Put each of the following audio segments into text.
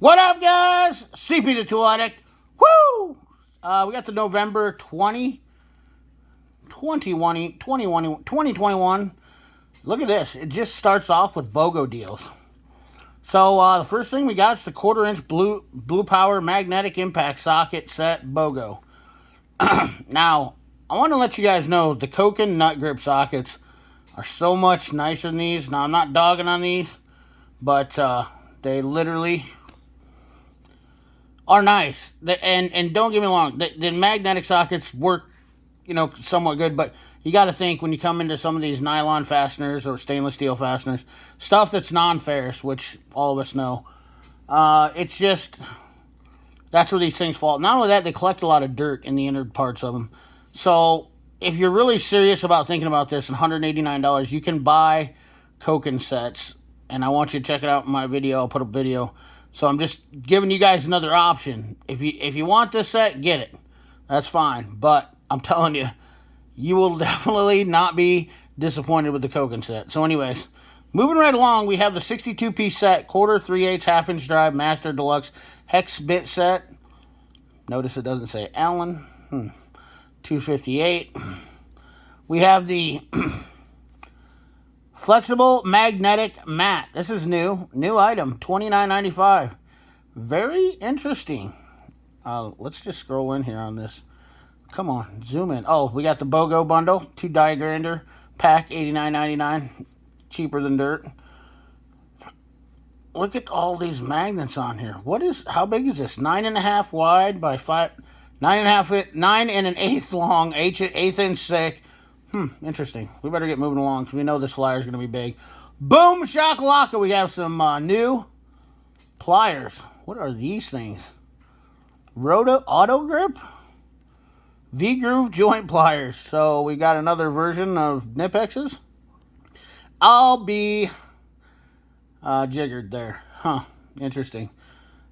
What up, guys? CP the Tool Addict. Woo! We got the November 2021. Look at this. It just starts off with BOGO deals. So the first thing we got is the 1/4-inch blue power magnetic impact socket set BOGO. Now, I want to let you guys know the Koken nut grip sockets are so much nicer than these. Now, I'm not dogging on these, but they literally are nice. And don't get me wrong, the magnetic sockets work, somewhat good, but you got to think when you come into some of these nylon fasteners or stainless steel fasteners, stuff that's non-ferrous, which all of us know, it's just, that's where these things fall. Not only that, they collect a lot of dirt in the inner parts of them. So if you're really serious about thinking about this, $189, you can buy Koken sets, and I want you to check it out in my video. I'll put a video. So I'm just giving you guys another option. If you want this set, get it. That's fine. But I'm telling you, you will definitely not be disappointed with the Koken set. So anyways, moving right along, we have the 62-piece set, 1/4, 3/8, half-inch drive, Master Deluxe hex bit set. Notice it doesn't say Allen. $258. We have the flexible magnetic mat. This is new item, $29.95. Very interesting. Let's just scroll in here on this. Come on, zoom in. Oh, we got the BOGO bundle, 2 die grinder pack, $89.99, cheaper than dirt. Look at all these magnets on here. How big is this? 9.5 wide by 5, 9.5, 9 1/8 long, 1/8 inch thick. Interesting. We better get moving along because we know this flyer is going to be big. Boom shakalaka. We have some new pliers. What are these things? Auto grip? V-groove joint pliers. So we got another version of Nipexes. I'll be jiggered there. Interesting.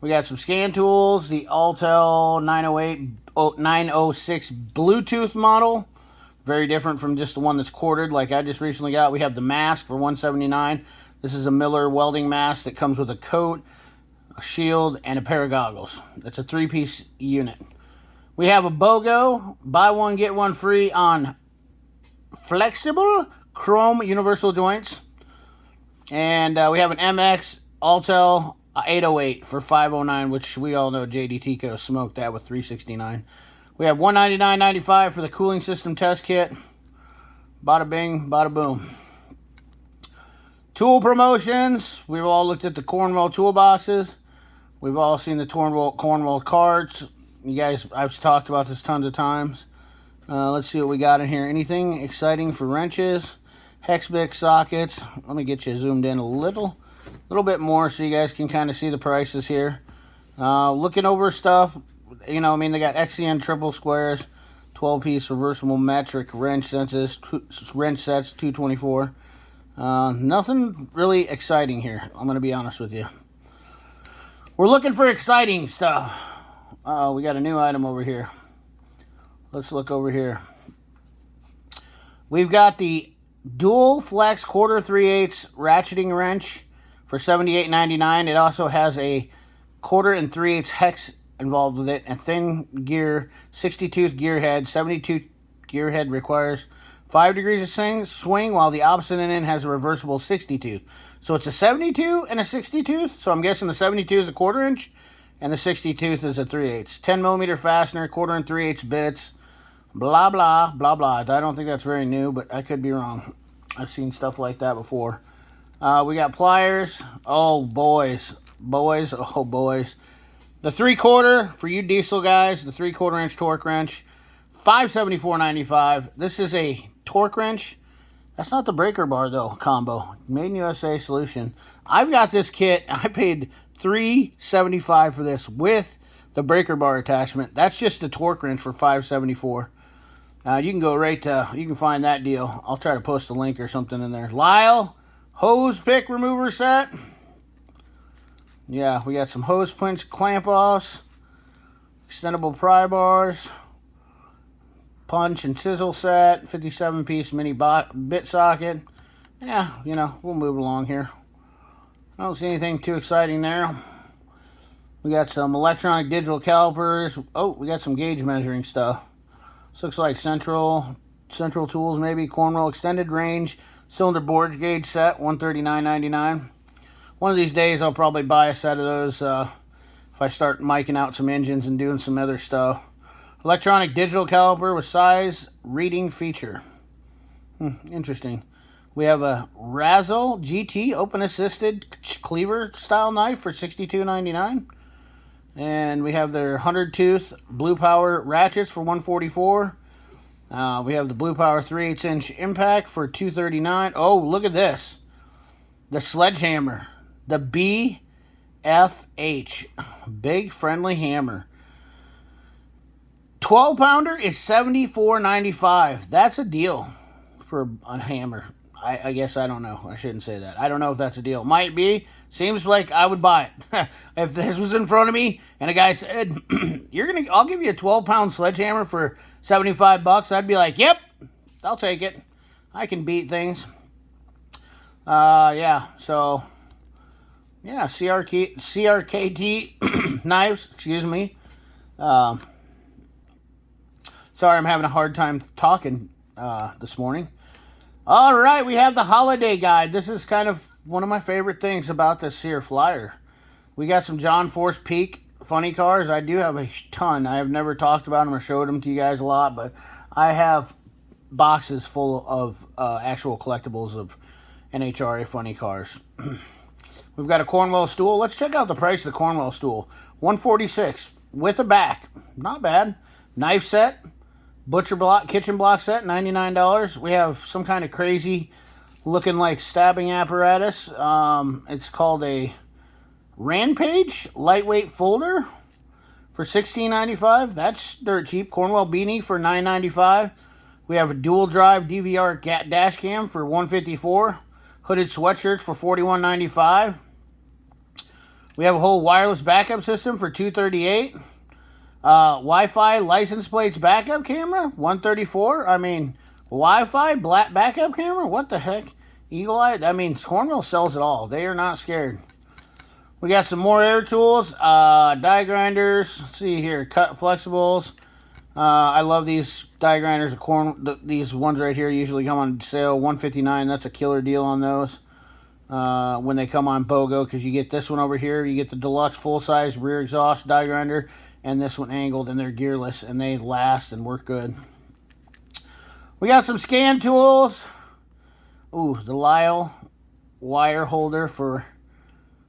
We got some scan tools. The Altel 906 Bluetooth model. Very different from just the one that's quartered like I just recently got. We have the mask for $179. This is a Miller welding mask that comes with a coat, a shield, and a pair of goggles. It's a 3-piece unit. We have a BOGO, buy one, get one free on flexible chrome universal joints. And we have an MX Altel 808 for $509, which we all know JDTco smoked that with $369. We have $199.95 for the cooling system test kit. Bada bing, bada boom. Tool promotions. We've all looked at the Cornwell toolboxes. We've all seen the Cornwell carts. You guys, I've talked about this tons of times. Let's see what we got in here. Anything exciting for wrenches? Hex bit sockets. Let me get you zoomed in a little bit more so you guys can kind of see the prices here. Looking over stuff. They got XCN triple squares, 12-piece reversible metric wrench sets, $224. Nothing really exciting here. I'm going to be honest with you. We're looking for exciting stuff. We got a new item over here. Let's look over here. We've got the dual flex 1/4, 3/8 ratcheting wrench for $78.99. It also has a 1/4 and 3/8 hex involved with it, a thin gear, 60-tooth gear head. 72 gear head requires 5 degrees of swing, while the opposite end has a reversible 60-tooth. So it's a 72 and a 60-tooth. So I'm guessing the 72 is a 1/4 inch, and the 60-tooth is a 3/8. 10mm fastener, 1/4 and 3/8 bits. Blah blah blah blah. I don't think that's very new, but I could be wrong. I've seen stuff like that before. We got pliers. Oh boys. Oh boys. The 3/4 for you diesel guys, the 3/4 inch torque wrench, $574.95. This is a torque wrench. That's not the breaker bar though combo. Made in USA solution. I've got this kit. I paid $375 for this with the breaker bar attachment. That's just the torque wrench for $574. You can go right to, you can find that deal. I'll try to post a link or something in there. Lyle hose pick remover set. Yeah, we got some hose punch clamp offs, extendable pry bars, punch and chisel set, 57-piece mini bit socket. Yeah, we'll move along here. I don't see anything too exciting there. We got some electronic digital calipers. Oh, we got some gauge measuring stuff. This looks like Central Tools, maybe. Cornwell extended range cylinder bore gauge set, $139.99. One of these days, I'll probably buy a set of those if I start miking out some engines and doing some other stuff. Electronic digital caliper with size reading feature. Interesting. We have a Razzle GT open assisted cleaver style knife for $62.99. And we have their 100 tooth Blue Power ratchets for $144. We have the Blue Power 3/8 inch impact for $239. Oh, look at this. The sledgehammer. The BFH. Big Friendly Hammer. 12 pounder is $74.95. That's a deal for a hammer. I guess I don't know. I shouldn't say that. I don't know if that's a deal. Might be. Seems like I would buy it. If this was in front of me and a guy said, I'll give you a 12-pound sledgehammer for $75, I'd be like, yep, I'll take it. I can beat things. Yeah, so, yeah, CRKT knives, excuse me. Sorry, I'm having a hard time talking this morning. All right, we have the holiday guide. This is kind of one of my favorite things about this here flyer. We got some John Force Peak funny cars. I do have a ton. I have never talked about them or showed them to you guys a lot, but I have boxes full of actual collectibles of NHRA funny cars. We've got a Cornwell stool. Let's check out the price of the Cornwell stool. $146 with a back. Not bad. Knife set. Butcher block, kitchen block set, $99. We have some kind of crazy looking like stabbing apparatus. It's called a Rampage lightweight folder for $16.95. That's dirt cheap. Cornwell beanie for $9.95. We have a dual drive DVR dash cam for $154. Hooded sweatshirts for $41.95. We have a whole wireless backup system for $238. Wi-Fi license plates backup camera, $134. I mean, Wi-Fi black backup camera, what the heck? Eagle Eye, I mean, Cornwell sells it all. They are not scared. We got some more air tools, die grinders. Let's see here, cut flexibles. I love these die grinders. These ones right here usually come on sale, $159. That's a killer deal on those. When they come on BOGO, because you get this one over here. You get the deluxe full-size rear exhaust die grinder. And this one angled, and they're gearless, and they last and work good. We got some scan tools. Ooh, the Lyle wire holder for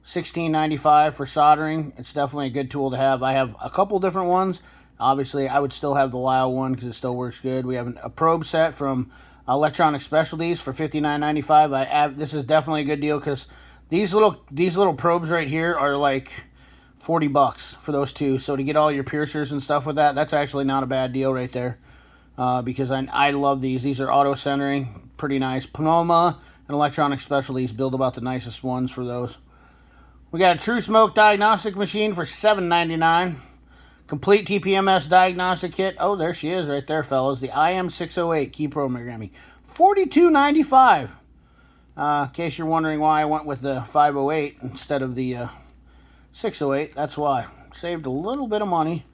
$16.95 for soldering. It's definitely a good tool to have. I have a couple different ones. Obviously, I would still have the Lyle one because it still works good. We have a probe set from Electronic Specialties for $59.95. This is definitely a good deal because these little probes right here are like $40 for those two. So to get all your piercers and stuff with that, that's actually not a bad deal right there. Because I love these. These are auto centering, pretty nice. Panoma and Electronic Specialties build about the nicest ones for those. We got a True Smoke diagnostic machine for $7.99. Complete TPMS diagnostic kit. Oh, there she is right there, fellas. The IM608 key programming. $42.95. In case you're wondering why I went with the 508 instead of the 608, that's why. Saved a little bit of money.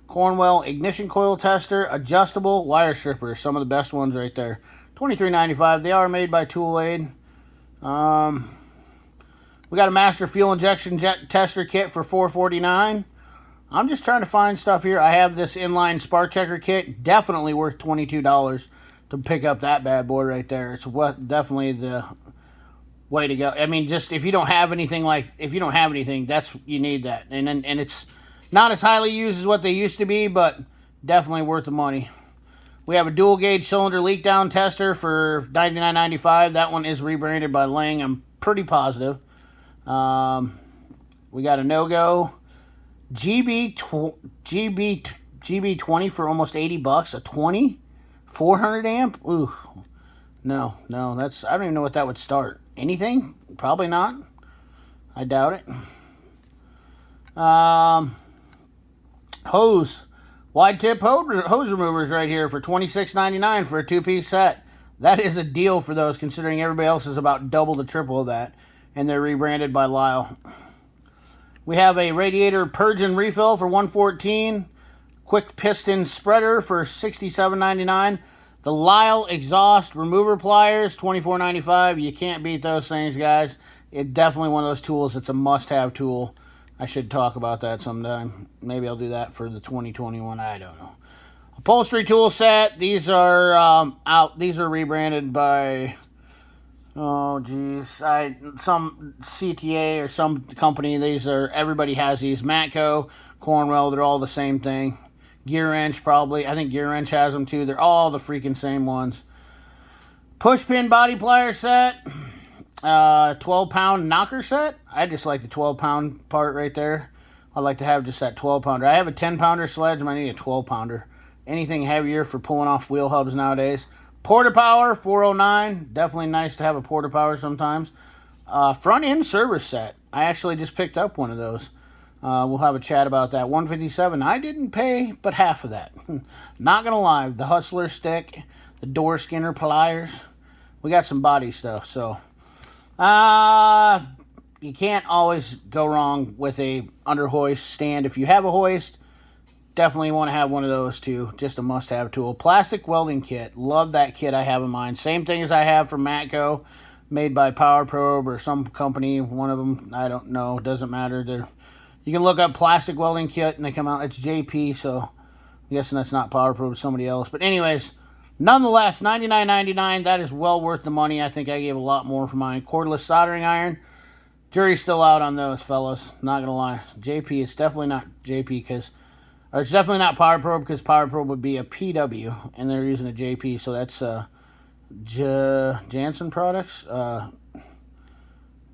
Cornwell ignition coil tester, adjustable wire strippers. Some of the best ones right there. $23.95. They are made by Tool Aid. We got a master fuel injection jet tester kit for $449. I'm just trying to find stuff here. I have this inline spark checker kit. Definitely worth $22 to pick up that bad boy right there. It's definitely the way to go. I mean, just if you don't have anything, you need that. And it's not as highly used as what they used to be, but definitely worth the money. We have a dual gauge cylinder leak down tester for $99.95. That one is rebranded by Lang. I'm pretty positive. We got a no-go GB20 for almost $80. A 20 400 amp. Ooh, no, that's, I don't even know what that would start. Anything? Probably not. I doubt it. Hose. Wide tip hose removers right here for $26.99 for a 2-piece set. That is a deal for those, considering everybody else is about double the triple of that. And they're rebranded by Lyle. We have a radiator purge and refill for $114. Quick piston spreader for $67.99. The Lyle exhaust remover pliers, $24.95. You can't beat those things, guys. It's definitely one of those tools. It's a must-have tool. I should talk about that sometime. Maybe I'll do that for the 2021. I don't know. Upholstery tool set. These are out. These are rebranded by, oh geez, some CTA or some company. These are, everybody has these. Matco, Cornwell. They're all the same thing. Gear Wrench probably. I think Gear Wrench has them too. They're all the freaking same ones. Push pin body plier set. 12-pound knocker set. I just like the 12-pound part right there. I like to have just that 12-pounder. I have a 10-pounder sledge, and I need a 12-pounder. Anything heavier for pulling off wheel hubs nowadays. Porta Power, $409. Definitely nice to have a Porta Power sometimes. Front end service set. I actually just picked up one of those. We'll have a chat about that. $157. I didn't pay but half of that. Not gonna lie. The Hustler stick, the door skinner pliers. We got some body stuff. So you can't always go wrong with a under-hoist stand. If you have a hoist, definitely want to have one of those too. Just a must-have tool. Plastic welding kit. Love that kit I have in mine. Same thing as I have from Matco, made by Power Probe or some company. One of them, I don't know. Doesn't matter. You can look up plastic welding kit and they come out. It's JP, so I'm guessing that's not Power Probe, somebody else. But anyways, nonetheless, $99.99. That is well worth the money. I think I gave a lot more for mine. Cordless soldering iron. Jury's still out on those, fellas. Not going to lie. JP, it's definitely not JP because... Or it's definitely not Power Probe because Power Probe would be a PW, and they're using a JP, so that's Jansen Products. What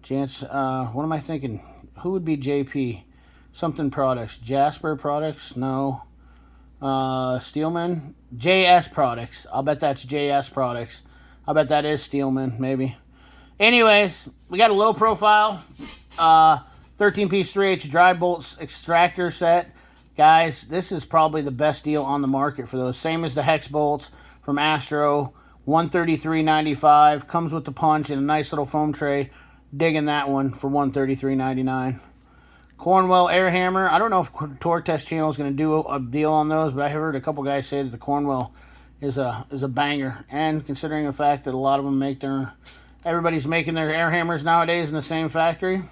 am I thinking? Who would be JP? Something Products. Jasper Products? No. Steelman? JS Products. I'll bet that's JS Products. I'll bet that is Steelman, maybe. Anyways, we got a low profile 13-piece 3H dry bolts extractor set. Guys, this is probably the best deal on the market for those. Same as the hex bolts from Astro, $133.95. Comes with the punch and a nice little foam tray. Digging that one for $133.99. Cornwell air hammer. I don't know if Torque Test Channel is going to do a deal on those, but I heard a couple guys say that the Cornwell is a banger. And considering the fact that a lot of them everybody's making their air hammers nowadays in the same factory,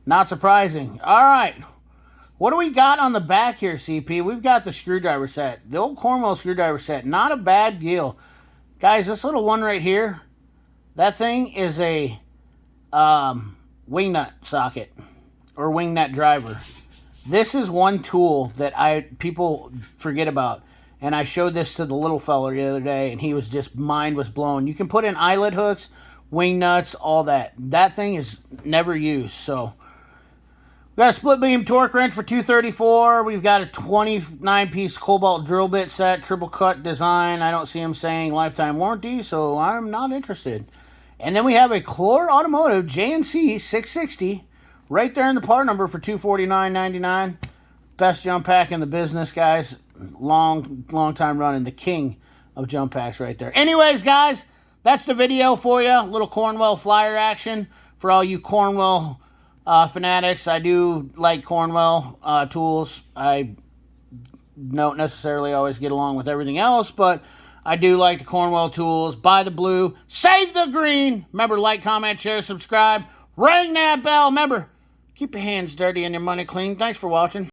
not surprising. All right. What do we got on the back here, CP? We've got the screwdriver set. The old Cornwell screwdriver set. Not a bad deal. Guys, this little one right here, that thing is a wing nut socket or wing nut driver. This is one tool that people forget about. And I showed this to the little fella the other day, and he was just, mind was blown. You can put in eyelet hooks, wing nuts, all that. That thing is never used, so... We got a split beam torque wrench for $234. We've got a 29-piece cobalt drill bit set, triple cut design. I don't see him saying lifetime warranty, so I'm not interested. And then we have a Clore Automotive JNC 660 right there in the part number for $249.99. Best jump pack in the business, guys. Long time running. The king of jump packs right there. Anyways, guys, that's the video for you. Little Cornwell flyer action for all you Cornwell fanatics. I do like Cornwell tools. I don't necessarily always get along with everything else, but I do like the Cornwell tools. Buy the blue, save the green. Remember, like, comment, share, subscribe. Ring that bell. Remember, keep your hands dirty and your money clean. Thanks for watching.